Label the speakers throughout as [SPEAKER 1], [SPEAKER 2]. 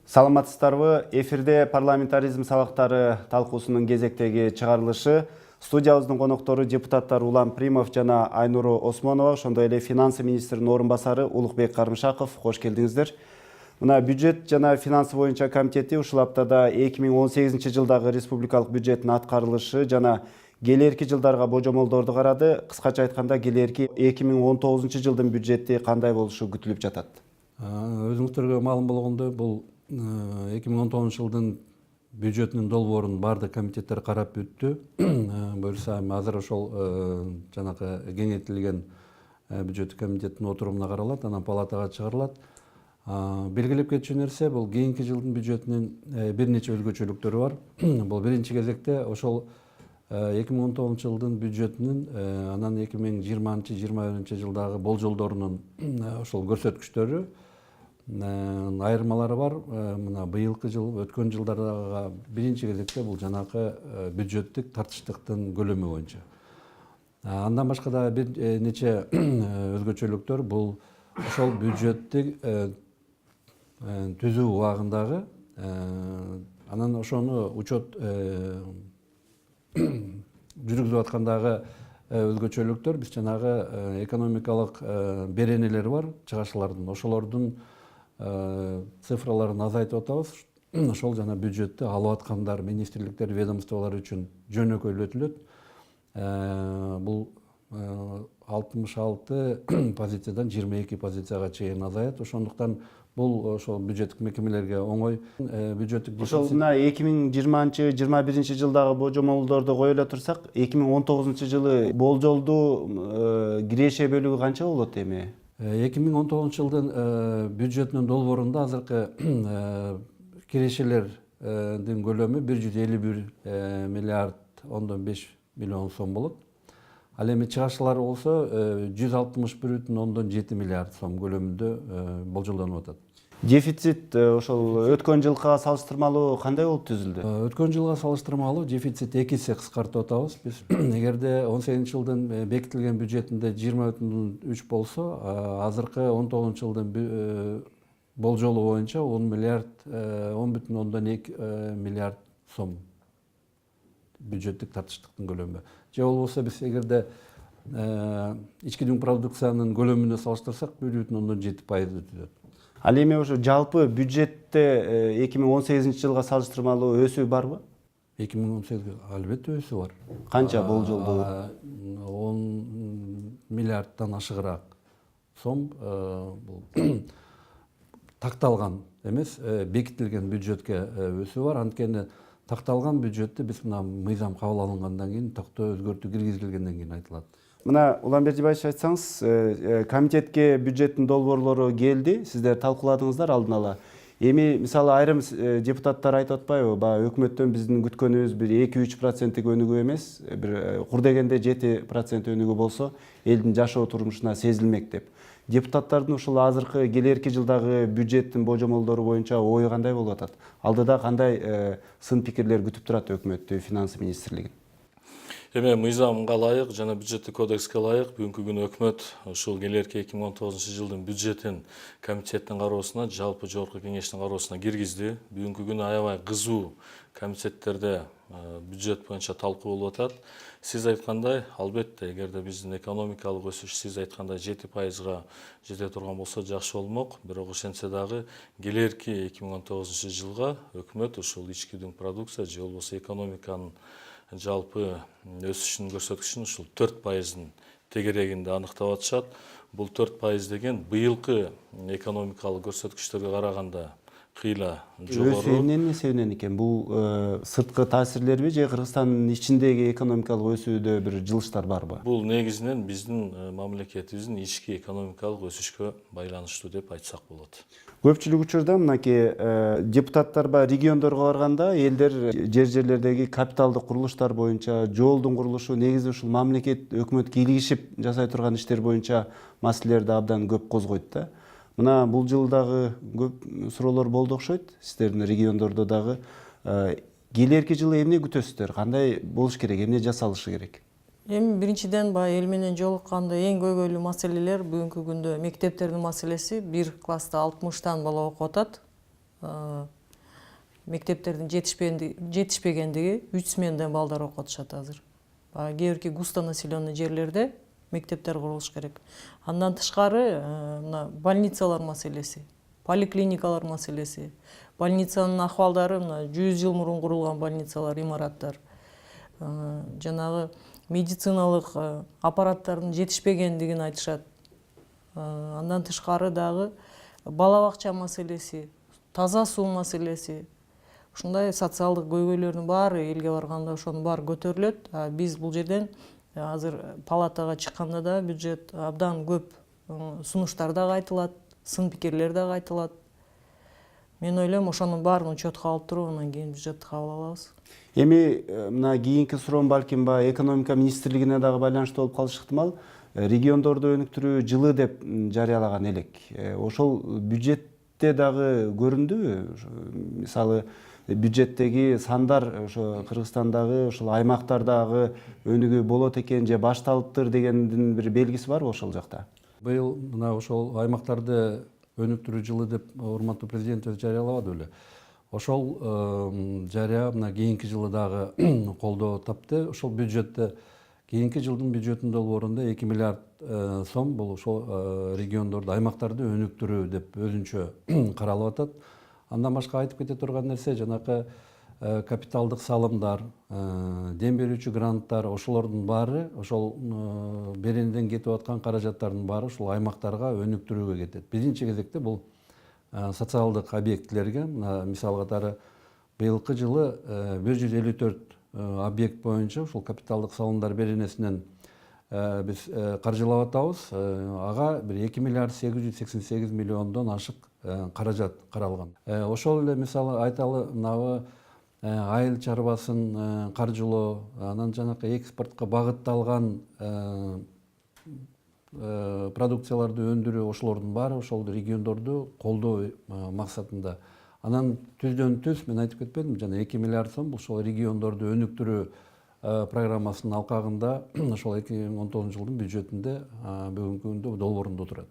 [SPEAKER 1] Саламатсыздарбы? Эфирде парламентаризм сабактары талкуусунун кезектеги чыгарылышы. Студиябыздын коноктору депутаттар Улам Примов жана Айнуру Осмонова, ошондой эле финансы министринин орун басары Улукбек Карымшаков. Кош келдиңиздер. Мына бюджет жана финансы боюнча комитети ушул аптада 2018 жылдагы республикалык бюджеттин аткарылышы жана келерки жылдарга божомолдорду карады. Кыскача айтканда, келерки 2019 жылдын бюджети кандай болушу күтүлүп жатат?
[SPEAKER 2] Өзүңүздөргө маалым болгондой, бул 2019 жылдын бюджетинин долбоорун баардык комитеттер карап бүттү. Буюрса азыр ошол жанагы кеңейтилген бюджеттик комитеттин отурумуна каралат, анан палатага чыгарылат. Белгилеп кетчү нерсе, бул кийинки жылдын бюджетинин бир нече өзгөчөлүктөрү бар. Бул биринчи кезекте ошол 2019 жылдын бюджетинин анан 2020-21 жылдагы болжолдорунун ошол көрсөткүчтөрү айырмалары бар. Мына быйылкы жыл, өткөн жылдарга биринчи кезекте бул жанакы бюджеттик тартыштыктын көлөмү боюнча. Андан башка да бир нече өзгөчөлүктөр бул ошол бюджеттик түзүү убагындагы анан ошону учет жүргүзүп аткандагы өзгөчөлүктөр. Биз жанагы экономикалык беренелер бар, чыгашылардын, ошолордун цифраларын азайтып атабыз. Ошол жана бюджетти алып аткандар, министрликтер, ведомстволор үчүн жөнөкөйлөтүлөт. Бул 66 позициядан 22 позицияга чейин азаят. Ошондуктан бул ошол бюджеттик мекемелерге оңой. Бюджеттик
[SPEAKER 1] ошол мына 2020-21 жылдагы божомолдорду кое эле турсак, 2019 жылы болжолдуу киреше бөлүгү канча болот эми?
[SPEAKER 2] 2019 жылдын бюджетинин долбоорунда азыркы кирешелердин көлөмү 151 миллиард 5 миллион сом болот. Ал эми чыгашылар болсо 161,7 миллиард сом көлөмүндө болжолдонуп атат.
[SPEAKER 1] Дефицит ошол өткөн жылга салыштырмалуу кандай болуп түзүлдү?
[SPEAKER 2] Өткөн жылга салыштырмалуу дефицит 2 эсе кыскартып атабыз. Биз эгерде 18 жылдын бекитилген бюджетинде 20,3 болсо, азыркы 19 жылдын болжолу боюнча 10 миллиард 10,2 миллиард сом бюджеттик тартыштыктын көлөмү. Же болбосо биз эгерде ички дүң продукциянын көлөмүнө салыштырсак 1,7% түзөт.
[SPEAKER 1] Ал эми ошо жалпы бюджетте 2018 жылга салыштырмалуу өсүү барбы?
[SPEAKER 2] 2018 албетте өсүү бар.
[SPEAKER 1] Канча болжолдуу?
[SPEAKER 2] 10 миллиардтан ашыгыраак сом бул такталган эмес, бекитилген бюджетке өсүү бар. Анткени такталган бюджетти биз мына мыйзам кабыл алынгандан кийин тактоо өзгөртүү киргизилгенден кийин айтылат.
[SPEAKER 1] Мына Улам Бердибаевич, айтсаңыз, комитетке бюджеттин долбоорлору келди, сиздер талкууладыңыздар алдын ала. Эми мисалы айрым депутаттар айтып атпайбы, баягы өкмөттөн биздин күткөнүбүз бир 2-3% өнүгүү эмес, бир кур дегенде 7% өнүгүү болсо, элдин жашоо турмушуна сезилмек деп. Депутаттардын ушул азыркы келерки жылдагы бюджеттин божомолдору боюнча ою кандай болуп атат? Алдыда кандай сын пикирлер күтүп турат өкмөттү, финансы министрлигин?
[SPEAKER 3] Эми мыйзамга ылайык жана бюджеттик кодекске ылайык бүгүнкү күнү өкмөт ушул келерки 2019 жылдын бюджетин комитеттин кароосуна, жалпы жогорку кеңештин кароосуна киргизди. Бүгүнкү күнү аябай кызуу комитеттерде бюджет боюнча талкуу болуп атат. Сиз айткандай, албетте, эгерде биздин экономикалык өсүш сиз айткандай 7%га жете турган болсо жакшы болмок. Бирок ошентсе дагы келерки 2019 жылга өкмөт ушул ички дүң продукция же болбосо экономиканын жалпы өсүшүнүн көрсөткүчүн ушул 4%-ын тегерегинде аныктап атышат. Бул 4% деген быйылкы экономикалык көрсөткүчтөргө караганда кыйла жогору.
[SPEAKER 1] Өсүү эмненин себебинен экен? Бул сырткы таасирлерби же Кыргызстандын ичиндеги экономикалык өсүүдө бир жылыштар барбы?
[SPEAKER 3] Бул негизинен биздин мамлекетибиздин ички экономикалык өсүшкө байланыштуу деп айтсак болот.
[SPEAKER 1] Көпчүлүк учурда мынакей депутаттар региондорго барганда элдер жерлердеги капиталдык курулуштар боюнча, жолдун курулушу, негизи ушул мамлекет өкмөт кийлигишип жасай турган иштер боюнча маселелерди абдан көп козгойт да. Мына бул жылдагы көп суроолор болду окшойт. Сиздердин региондордо дагы келерки жылы эмне күтөсүздөр? Кандай болуш керек? Эмне жасалышы керек?
[SPEAKER 4] Эми биринчиден баягы эл менен жолукканда эң көйгөйлүү маселелер бүгүнкү күндө мектептердин маселеси. Бир класста 60 бала окуп атат. Мектептердин жетишпегендиги 3 сменден балдар окуп атышат азыр. Кээ бирки густонаселенный жерлерде мектептер курулуш керек. Андан тышкары мына больницалар маселеси, поликлиникалар маселеси. Больницанын акыбалдары мына 100 жыл мурун курулган больницалар, имараттар. Жанагы медициналык аппараттардын жетишпегендигин айтышат. Андан тышкары дагы бала бакча маселеси, таза суу маселеси. Ушундай социалдык көйгөйлөрдүн баары элге барганда ошонун баары көтөрүлөт. Биз бул жерден азыр палатага чыкканда да бюджет абдан көп сунуштар дагы айтылат, сын пикирлер дагы айтылат. Мен ойлойм ошонун баарын учетко алып туруп анан кийин бюджетти кабыл алабыз.
[SPEAKER 1] Эми мына кийинки суроом балким экономика министрлигине дагы байланыштуу болуп калышы ыктымал. Региондорду өнүктүрүү жылы деп жарыялаган элек. Ошол бюджетте дагы көрүндүбү? Мисалы бюджеттеги сандар ошо Кыргызстандагы ошол аймактардагы өнүгүү болот экен же башталыптыр дегендин бир белгиси барбы ошол жакта?
[SPEAKER 2] Быйыл мына ошол аймактарды өнүктүрүү жылы деп урматтуу президентибиз жарыялабады беле. Ошол жарыя мына кийинки жылы дагы колдоо тапты. Ошол бюджетте кийинки жылдын бюджетинин долбоорунда 2 миллиард сом бул ошол региондорду, аймактарды өнүктүрүү деп өзүнчө каралып атат. Андан башка айтып кете турган нерсе жанакы капиталдык салымдар, дем берүүчү гранттар, ошолордун баары, ошол беренеден кетип аткан каражаттардын баары ушул аймактарга өнүктүрүүгө кетет. Биринчи кезекте бул социалдык объектилерге, мисал катары быйылкы жылы 154 объект боюнча ушул капиталдык салымдар беренесинен биз каржылап атабыз. Ага бир 2 миллиард 888 миллиондон ашык каражат каралган. Ошол эле мисалы айталы мынабы айыл чарбасын каржылоо, анан жанакы экспортко багытталган продукцияларды өндүрүү, ошолордун баары ошол региондорду колдоо максатында. Анан түздөн түз мен айтып кетпедимби, жана 2 миллиард сом бул ошол региондорду өнүктүрүү программасынын алкагында ошол 2019 жылдын бюджетинде бүгүнкү күндө долбоорунда турат.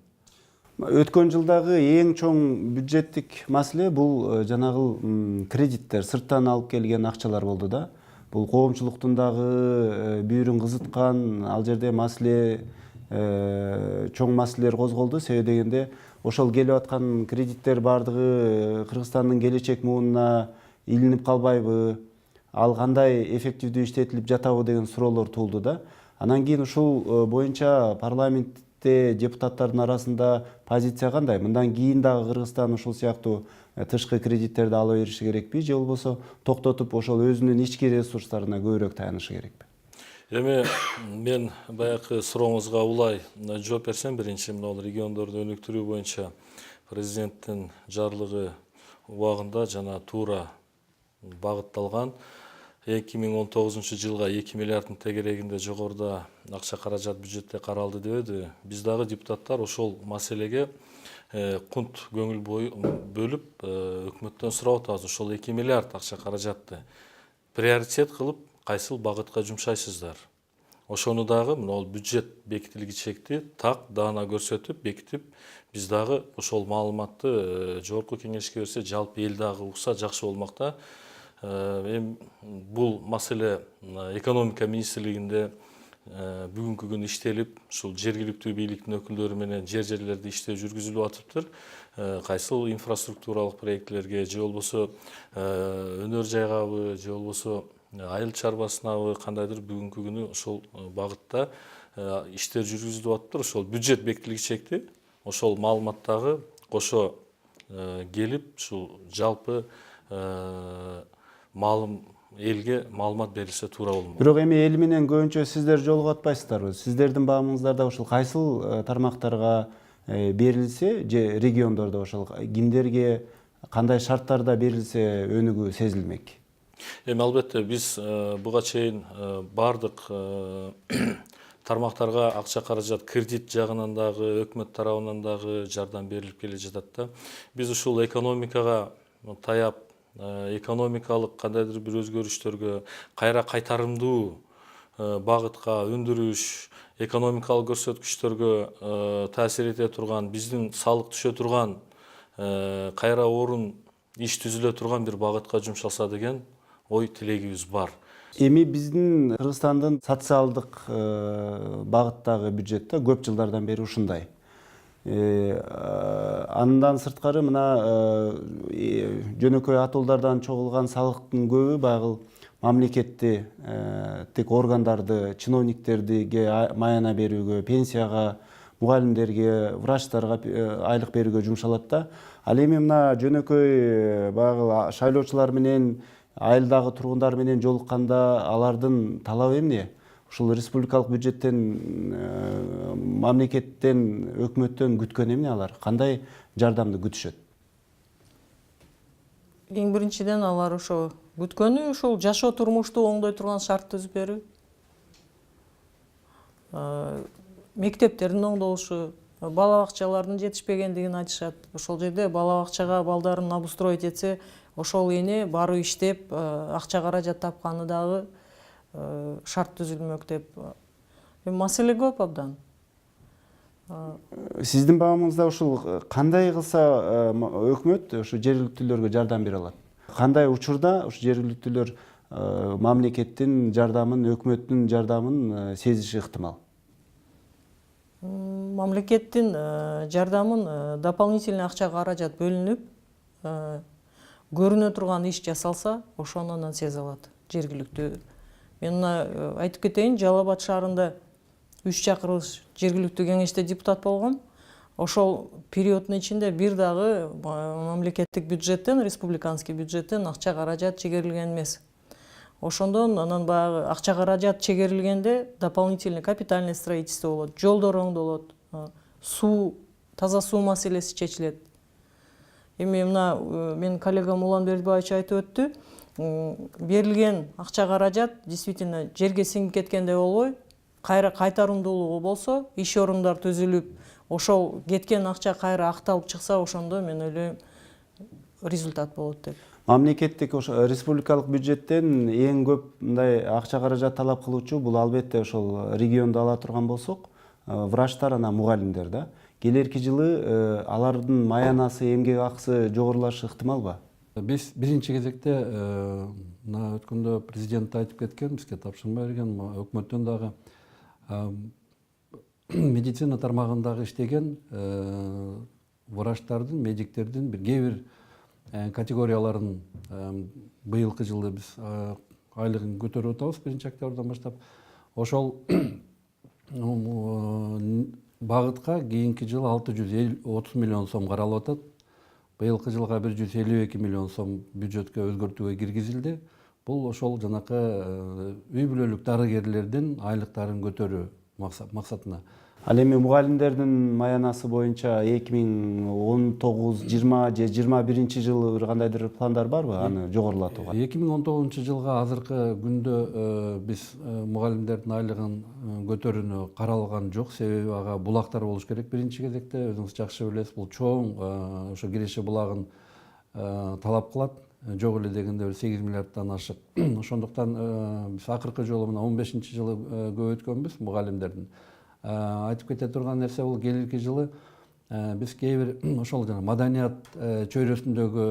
[SPEAKER 1] Өткөн жылдагы эң чоң бюджеттик маселе бул жанагы кредиттер, сырттан алып келген акчалар болду да. Бул коомчулуктун дагы бүйүрүн кызыткан, ал жерде маселе чоң маселелер козголду. Себеби дегенде ошол келип аткан кредиттер баардыгы Кыргызстандын келечек муунуна илинип калбайбы? Ал кандай эффективдүү иштетилип жатабы деген суроолор туулду да. Анан кийин ушул боюнча парламентте депутаттардын арасында позиция кандай? Мындан кийин дагы Кыргызстан ушул сыяктуу тышкы кредиттерди ала бериши керекпи же болбосо токтотуп ошол өзүнүн ички ресурстарына көбүрөөк таянышы керекпи?
[SPEAKER 3] Эми мен баягы сурооңузга улай жооп берсем, биринчи мына региондорду өнүктүрүү боюнча президенттин жарлыгы убагында жана туура багытталган 2019 жылга 2 миллиарддын тегерегинде жогоруда акча каражат бюджетте каралды дебеди. Биз дагы депутаттар ошол маселеге кунт көңүл бөлүп өкмөттөн сурап атабыз. Ошол 2 миллиард акча каражатты приоритет кылып кайсыл багытка жумшайсыздар? Ошону дагы мына бюджет бекитилгичекти так даана көрсөтүп бекитип, биз дагы ошол маалыматты жогорку кеңешке берсе, жалпы эл дагы укса жакшы болмок да. Бул маселе экономика министрлигинде бүгүнкү күнү иштелип, ушул жергиликтүү бийликтин өкүлдөрү менен жерлерде иштөө жүргүзүлүп атыптыр. Кайсыл инфраструктуралык проектлерге же болбосо өнөр жайгабы, же болбосо айыл чарбасынабы кандайдыр бүгүнкү күнү ошол багытта иштер жүргүзүлүп атыптыр. Ошол бюджет бекитилгичекти, ошол маалыматтагы кошо келип, ушул жалпы элге маалымат берилсе туура болмок.
[SPEAKER 1] Бирок эми эл менен көбүнчө сиздер жолугуп атпайсыздарбы? Сиздердин баамыңыздарда ошол кайсыл тармактарга берилсе же региондордо ошол кимдерге кандай шарттарда берилсе өнүгүү сезилмек?
[SPEAKER 3] Эми албетте биз буга чейин бардык тармактарга акча каражат кредит жагынан дагы өкмөт тарабынан дагы жардам берилип келе жатат да. Биз ушул экономикага таяп, экономикалык кандайдыр бир өзгөрүштөргө, кайра кайтарымдуу багытка өндүрүш, экономикалык көрсөткүчтөргө таасир эте турган, биздин салык түшө турган, кайра орун иш түзүлө турган бир багытка жумшалса деген ой тилегибиз бар.
[SPEAKER 1] Эми биздин Кыргызстандын социалдык багыттагы бюджет көп жылдардан бери ушундай. Андан сырткары мына жөнөкөй атуулдардан чогулган салыктын көбү баягы мамлекеттик органдарды, чиновниктерге маяна берүүгө, пенсияга, мугалимдерге, врачтарга айлык берүүгө жумшалат да. Ал эми мына жөнөкөй баягы шайлоочулар менен, айылдагы тургундар менен жолукканда алардын талабы эмне? Ушул республикалык бюджеттен, мамлекеттен, өкмөттөн күткөн эмне алар? Кандай жардамды күтүшөт?
[SPEAKER 4] Эң биринчиден алар ошо күткөнү ушул жашоо турмушту оңдой турган шарт түзүп берүү. Мектептердин оңдолушу, бала бакчалардын жетишпегендигин айтышат. Ошол жерде бала бакчага балдарын обустроить этсе, ошол эне барып иштеп, акча каражат тапканы дагы шарт түзүлмөк деп. Маселе көп абдан.
[SPEAKER 1] Сиздин багымыңызда ушул кандай кылса өкмөт ушу жергиликтүүлөргө жардам бере алат? Кандай учурда ушу жергиликтүүлөр мамлекеттин жардамын, өкмөттүн жардамын сезиши ыктымал?
[SPEAKER 4] Мамлекеттин жардамын дополнительный акча каражат бөлүнүп, көрүнө турган иш жасалса, ошону анан сезе алат жергиликтүү. Мен мына айтып кетейин, Жалал Абад шаарында 3 чакырылыш жергиликтүү кеңеште депутат болгом. Ошол периоддун ичинде бир дагы мамлекеттик бюджеттен, республиканский бюджеттен акча каражат чегерилген эмес. Ошондон анан баягы акча каражат чегерилгенде дополнительный капитальный строительство болот, жолдор оңдолот, таза суу маселеси чечилет. Эми мына менин коллегам Улан Бердибаевич айтып өттү. Берилген акча каражат действительно жерге сиңип кеткендей болбой, кайра кайтарымдуулугу болсо, иш орундар түзүлүп, ошол кеткен акча кайра акталып чыкса, ошондо мен ойлойм результат болот деп.
[SPEAKER 1] Мамлекеттик республикалык бюджеттен эң көп мындай акча каражат талап кылуучу бул албетте ошол регионду ала турган болсок, врачтар, анан мугалимдер да. Келерки жылы алардын маянасы, эмгек акысы жогорулашы ыктымалбы?
[SPEAKER 2] Биз биринчи кезекте мына өткөндө президент айтып кеткен, бизге тапшырма берген, өкмөттөн дагы медицина тармагындагы иштеген врачтардын, медиктердин бир кээ бир категорияларын быйылкы жылы биз айлыгын көтөрүп атабыз 1-октябрдан баштап. Ошол багытка кийинки жылы 630 миллион сом каралып атат. Быйылкы жылга 152 миллион сом бюджетке өзгөртүүгө киргизилди. Бул ошол жанакы үй бүлөлүк дарыгерлердин айлыктарын көтөрүү максатына.
[SPEAKER 1] Ал эми мугалимдердин маянасы боюнча 2019, 20 же 21-жылы бир кандайдыр пландар барбы аны жогорулатууга?
[SPEAKER 2] 2019-жылга азыркы күндө биз мугалимдердин айлыгын көтөрүүнү каралган жок. Себеби ага булактар болуш керек биринчи кезекте. Өзүңүз жакшы билесиз, бул чоң ошо Киреше булагын талап кылат. Жок эле дегенде 8 миллиарддан ашык. Ошондуктан биз акыркы жолу мына 15-жылы көбөйткөнбүз мугалимдердин. Айтып кете турган нерсе бул келерки жылы биз кээ бир ошол жана маданият чөйрөсүндөгү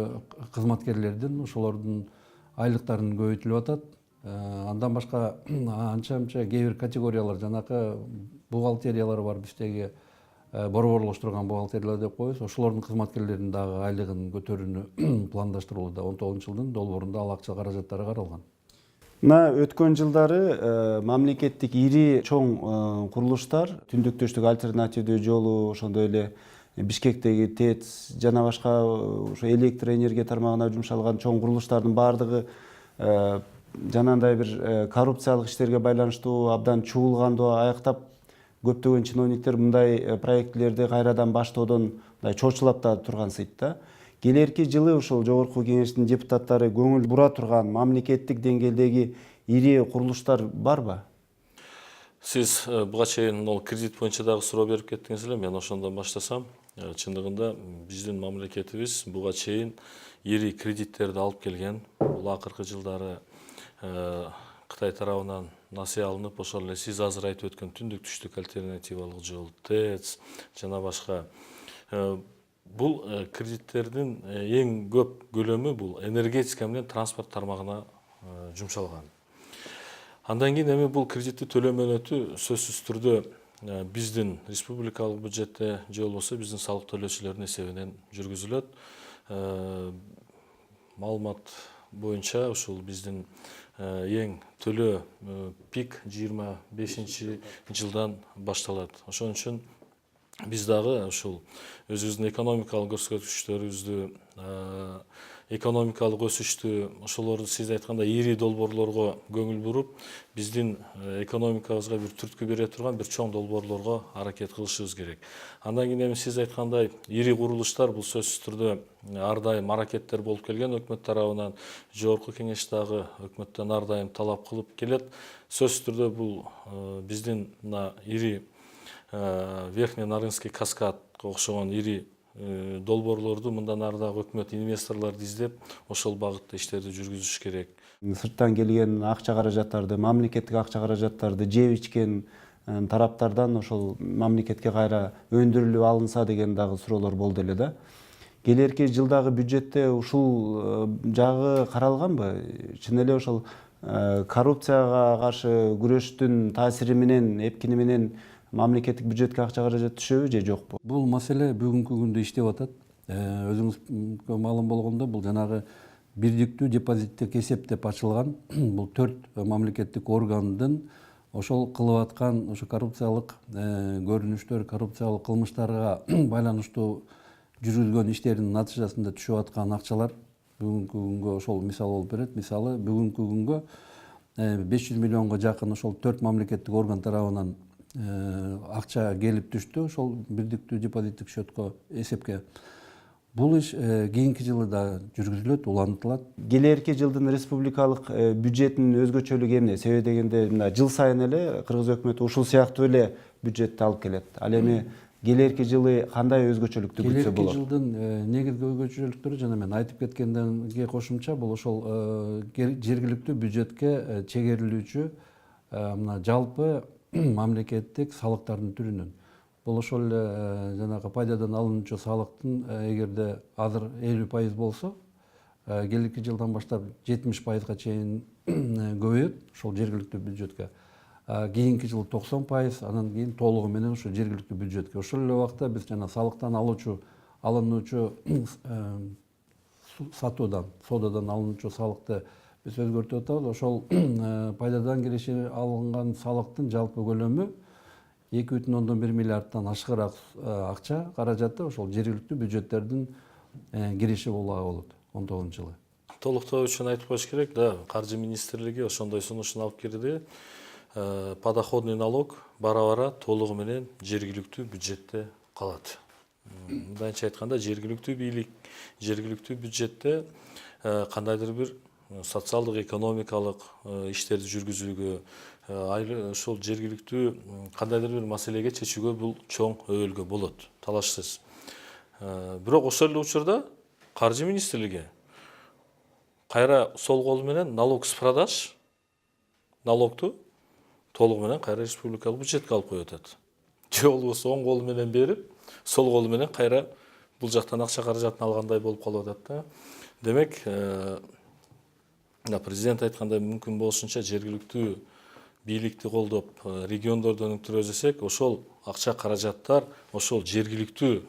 [SPEAKER 2] кызматкерлердин ошолордун айлыктарын көбөйтүлүп атат. Андан башка анча-мынча кээ бир категориялар, жанакы бухгалтериялар бар, биздеги борборлоштурган бухгалтериялар деп коебуз. Ошолордун кызматкерлеринин дагы айлыгын көтөрүүнү пландаштырууда 19-жылдын долбоорунда ал акча каражаттары каралган.
[SPEAKER 1] Мына өткөн жылдары мамлекеттик ири чоң курулуштар, Түндүктөштүк альтернативдүү жолу, ошондой эле Бишкектеги ТЭЦ жана башка ошо электр энергия тармагына жумшалган чоң курулуштардын баардыгы жанагындай бир коррупциялык иштерге байланыштуу абдан чуулгандуу аяктап, көптөгөн чиновниктер мындай проектилерди кайрадан баштоодон чочулап да тургансыйт да. Келерки жылы ушул жогорку кеңештин депутаттары көңүл бура турган мамлекеттик деңгээлдеги ири курулуштар барбы?
[SPEAKER 3] Сиз буга чейин ол кредит боюнча дагы суроо берип кеттиңиз эле, мен ошондон баштасам. Чындыгында биздин мамлекетибиз буга чейин ири кредиттерди алып келген. Бул акыркы жылдары Кытай тарабынан насыя алынып, ошол эле сиз азыр айтып өткөн түндүк түштүк альтернативалык жол, ТЭЦ жана башка. Бул кредиттердин эң көп көлөмү бул энергетика менен транспорт тармагына жумшалган. Андан кийин эми бул кредитти төлөө мөөнөтү сөзсүз түрдө биздин республикалык бюджетте же болбосо биздин салык төлөөчүлөрдүн эсебинен жүргүзүлөт. Маалымат боюнча ушул биздин эң төлөө пик 25-жылдан башталат. Ошон үчүн биз дагы ушул өзүбүздүн экономикалык көрсөткүчтөрүбүздү, экономикалык өсүштү, ошолорду сиз айткандай ири долбоорлорго көңүл буруп, биздин экономикабызга бир түрткү бере турган бир чоң долбоорлорго аракет кылышыбыз керек. Андан кийин эми сиз айткандай ири курулуштар бул сөзсүз түрдө ар дайым аракеттер болуп келген өкмөт тарабынан, жогорку кеңеш дагы өкмөттөн ар дайым талап кылып келет. Сөзсүз түрдө бул биздин мына ири Верхний Нарынский каскадка окшогон ири долбоорлорду мындан ары дагы өкмөт инвесторлорду издеп, ошол багытта иштерди жүргүзүш керек.
[SPEAKER 1] Сырттан келген акча каражаттарды, мамлекеттик акча каражаттарды жеп ичкен тараптардан ошол мамлекетке кайра өндүрүлүп алынса деген дагы суроолор болду эле да. Келерки жылдагы бюджетте ушул жагы каралганбы? Чын эле ошол коррупцияга каршы күрөштүн таасири менен, эпкини менен мамлекеттик бюджетке акча каражат түшөбү же жокпу?
[SPEAKER 2] Бул маселе бүгүнкү күндө иштеп атат. Өзүңүзгө маалым болгондо бул жанагы бирдиктүү депозиттик эсеп деп ачылган. Бул 4 мамлекеттик органдын ошол кылып аткан ошо коррупциялык көрүнүштөр, коррупциялык кылмыштарга байланыштуу жүргүзгөн иштердин натыйжасында түшүп аткан акчалар бүгүнкү күнгө ошол мисал болуп берет. Мисалы бүгүнкү күнгө 500 миллионго жакын ошол 4 мамлекеттик орган тарабынан акча келип түштү ошол бирдиктүү депозиттик счетко, эсепке. Бул иш кийинки жылы да жүргүзүлөт, улантылат.
[SPEAKER 1] Келерки жылдын республикалык бюджетинин өзгөчөлүгү эмне? Себеби дегенде мына жыл сайын эле кыргыз өкмөтү ушул сыяктуу эле бюджетти алып келет. Ал эми келерки жылы кандай өзгөчөлүктү күтсө болот?
[SPEAKER 2] Келерки жылдын негизги өзгөчөлүктөрү жана мен айтып кеткенден кошумча бул ошол жергиликтүү бюджетке чегерилүүчү мына жалпы мамлекеттик салыктардын түрүнөн. Бул ошол эле жанагы пайдадан алынуучу салыктын эгерде азыр 50% болсо, келерки жылдан баштап 70%га чейин көбөйөт ошол жергиликтүү бюджетке. Кийинки жылы 90%, анан кийин толугу менен ошо жергиликтүү бюджетке. Ошол эле убакта биз жана салыктан алынуучу сатуудан, соодадан алынуучу салыкты биз өзгөртүп атабыз. Ошол пайдадан киреше алынган салыктын жалпы көлөмү 2,1 миллиардтан ашыгыраак акча каражаты ошол жергиликтүү бюджеттердин кириши болот 19-жылы.
[SPEAKER 3] Толуктоо үчүн айтып коюш керек да, Каржы министрлиги ошондой сунушун алып кирди. Подоходный налог бара-бара толугу менен жергиликтүү бюджетте калат. Мындайча айтканда, жергиликтүү бийлик, жергиликтүү бюджетте кандайдыр бир социалдык, экономикалык иштерди жүргүзүүгө, ошол жергиликтүү кандайдыр бир маселеге чечүүгө бул чоң өбөлгө болот, талашсыз. Бирок ошол эле учурда Каржы министрлиги кайра сол колу менен налог с продаж налогту толугу менен кайра республикалык бюджетке алып коюп атат. Же болбосо оң колу менен берип, сол колу менен кайра бул жактан акча каражатын алгандай болуп калып атат да. Демек, президент айткандай мүмкүн болушунча жергиликтүү бийликти колдоп, региондорду өнүктүрө өзөсөк, ошол акча каражаттар ошол жергиликтүү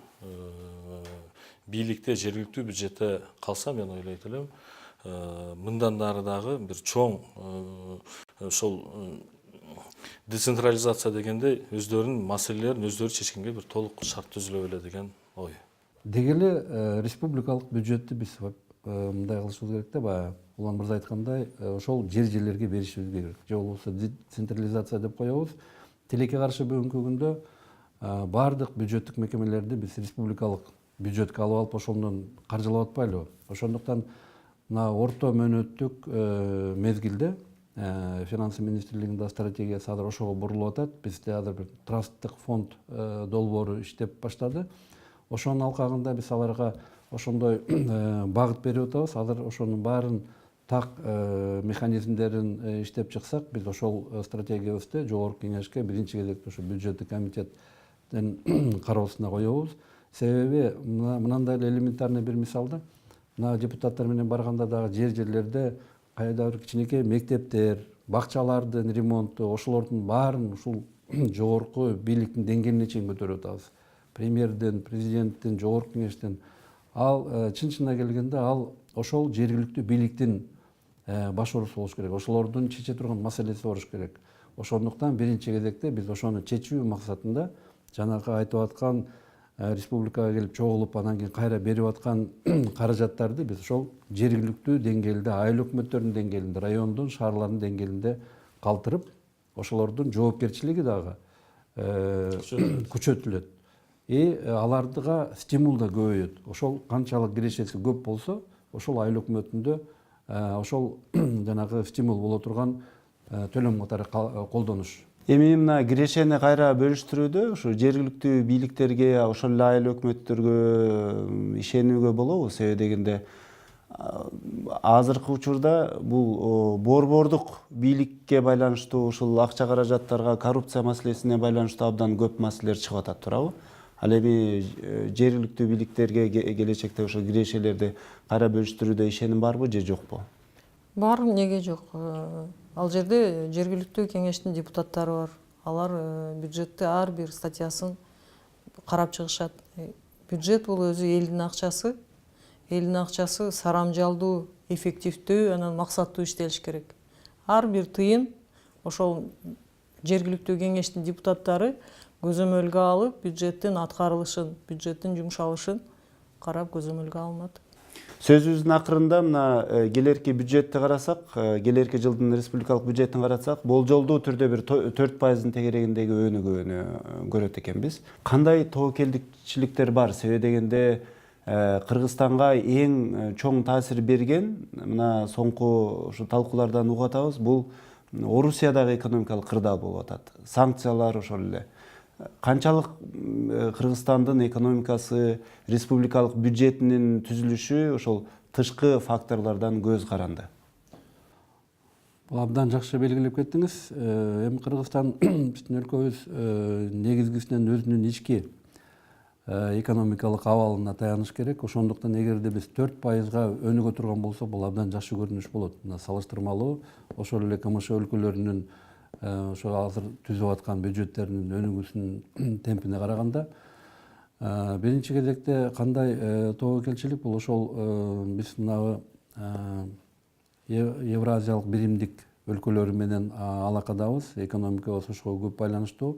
[SPEAKER 3] бийликте, жергиликтүү бюджетте калса, мен ойлойт элем, мындан нары дагы бир чоң ошол децентрализация дегенде өздөрүнүн маселелерин өздөрү чечкенге бир толук шарт түзүлө беле деген ой.
[SPEAKER 2] Деги эле республикалык бюджетти биз мындай кылышыбыз керек да, баягы Улан мырза айткандай, ошол жерлерге беришибиз керек. Же болбосо децентрализация деп коебуз. Тилекке каршы бүгүнкү күндө баардык бюджеттик мекемелерди биз республикалык бюджетке алып алып ошондон каржылап атпайлыбы. Ошондуктан мына орто мөөнөттүк мезгилде финансы министрлигинин стратегиясы азыр ошого бурулуп атат. Бизде азыр бир трасттык фонд долбоору иштеп баштады. Ошонун алкагында биз аларга ошондой багыт берип атабыз. Азыр ошонун баарын так механизмдерин иштеп чыксак, биз ошол стратегиябызды жогорку кеңешке биринчи кезекте ошо бюджеттик комитеттин кароосуна коебуз. Себеби мындай элементарный бир мисалда, мына депутаттар менен барганда дагы жерлерде кайда бир кичинекей мектептер, бакчалардын ремонту, ошолордун баарын ушул жогорку бийликтин деңгээлине чейин көтөрүп атабыз. Премьерден, президенттен, жогорку кеңештен. Ал чын-чынына келгенде ал ошол жергиликтүү бийликтин баш ооруусу болуш керек. Ошолордун чече турган маселеси болуш керек. Ошондуктан биринчи кезекте биз ошону чечүү максатында жанагы айтып аткан республикага келип чогулуп, анан кийин кайра берип аткан каражаттарды биз ошол жергиликтүү деңгээлде, айыл өкмөттөрүнүн деңгээлинде, райондун, шаарлардын деңгээлинде калтырып, ошолордун жоопкерчилиги дагы күчөтүлөт. Алардыга стимул да көбөйөт. Ошол канчалык кирешеси көп болсо, ошол айыл өкмөтүндө ошол жанагы стимул боло турган төлөм катары колдонуш.
[SPEAKER 1] Эми мына кирешени кайра бөлүштүрүүдө ушу жергиликтүү бийликтерге, ошол эле айыл өкмөттөргө ишенүүгө болобу? Себеби дегенде азыркы учурда бул борбордук бийликке байланыштуу ушул акча каражаттарга, коррупция маселесине байланыштуу абдан көп маселелер чыгып атат, туурабы? Ал эми жергиликтүү бийликтерге келечекте ошол кирешелерди кайра бөлүштүрүүдө ишеним барбы же жокпу?
[SPEAKER 4] Бар, эмнеге жок? Ал жерде жергиликтүү кеңештин депутаттары бар. Алар бюджетти ар бир статьясын карап чыгышат. Бюджет бул өзү элдин акчасы. Элдин акчасы сарамжалдуу, эффективдүү, анан максаттуу иштелиш керек. Ар бир тыйын ошол жергиликтүү кеңештин депутаттары көзөмөлгө алып, бюджеттин аткарылышын, бюджеттин жумшалышын карап көзөмөлгө алынат.
[SPEAKER 1] Сөзүбүздүн акырында мына келерки бюджетти карасак, келерки жылдын республикалык бюджетин карасак, болжолдуу түрдө бир 4% тегерегиндеги өнүгүүнү көрөт экенбиз. Кандай тобокелдикчиликтер бар? Себеби дегенде Кыргызстанга эң чоң таасир берген, мына соңку ушу талкуулардан угуп атабыз, бул Орусиядагы экономикалык кырдаал болуп атат. Санкциялар ошол эле. Канчалык Кыргызстандын экономикасы, республикалык бюджетинин түзүлүшү ошол тышкы факторлордон көз каранды?
[SPEAKER 2] Бул абдан жакшы белгилеп кеттиңиз. Эми Кыргызстан биздин өлкөбүз негизгисинен өзүнүн ички экономикалык абалына таяныш керек. Ошондуктан эгерде биз 4%га өнүгө турган болсок, бул абдан жакшы көрүнүш болот. Мына салыштырмалуу ошол эле КМШ өлкөлөрүнүн ошо азыр түзүп аткан бюджеттеринин өнүгүүсүнүн темпине караганда, биринчи кезекте кандай тобокелчилик бул ошол биз мына Евразиялык биримдик өлкөлөрү менен алакадабыз, экономикабыз ошого көп байланыштуу.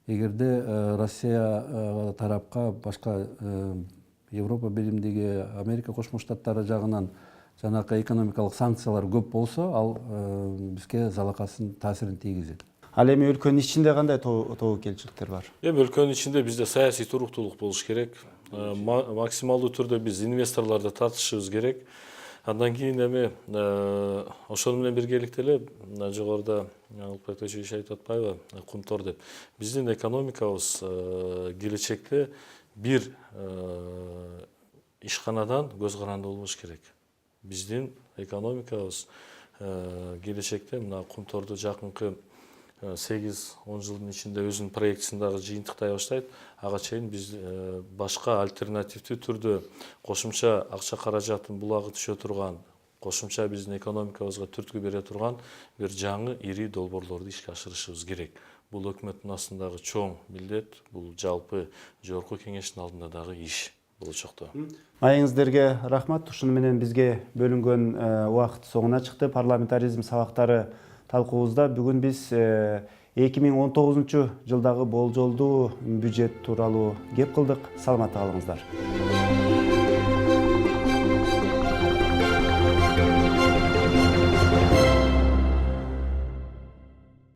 [SPEAKER 2] Эгерде Россия тарапка башка Европа биримдиги, Америка Кошмо Штаттары жагынан жанакы экономикалык санкциялар көп болсо, ал бизге залакасын таасирин тийгизет.
[SPEAKER 1] Ал эми өлкөнүн ичинде кандай тобокелчиликтер бар?
[SPEAKER 3] Эми өлкөнүн ичинде бизде саясий туруктуулук болуш керек. Максималдуу түрдө биз инвесторлорду тартышыбыз керек. Андан кийин эми ошол менен биргеликте эле жогоруда Улукбек Тойчугич айтып атпайбы, кумтор деп. Биздин экономикабыз келечекте бир ишканадан көз каранды болбош керек. Биздин экономикабыз келечекте мына кумторду жакынкы 8-10 жылдын ичинде өзүнүн проектисин дагы жыйынтыктай баштайт. Ага чейин биз башка альтернативдүү түрдө кошумча акча каражатын булагы түшө турган, кошумча биздин экономикабызга түрткү бере турган бир жаңы ири долбоорлорду ишке ашырышыбыз керек. Бул өкмөттүн астындагы чоң милдет, бул жалпы жогорку кеңештин алдында дагы иш болочокто.
[SPEAKER 1] Маегиңиздерге рахмат. Ушуну менен бизге бөлүнгөн убакыт соңуна чыкты. Парламентаризм сабактары талкуубузда бүгүн биз 2019 жылдагы болжолдуу бюджет тууралуу кеп кылдык. Саламатта калыңыздар.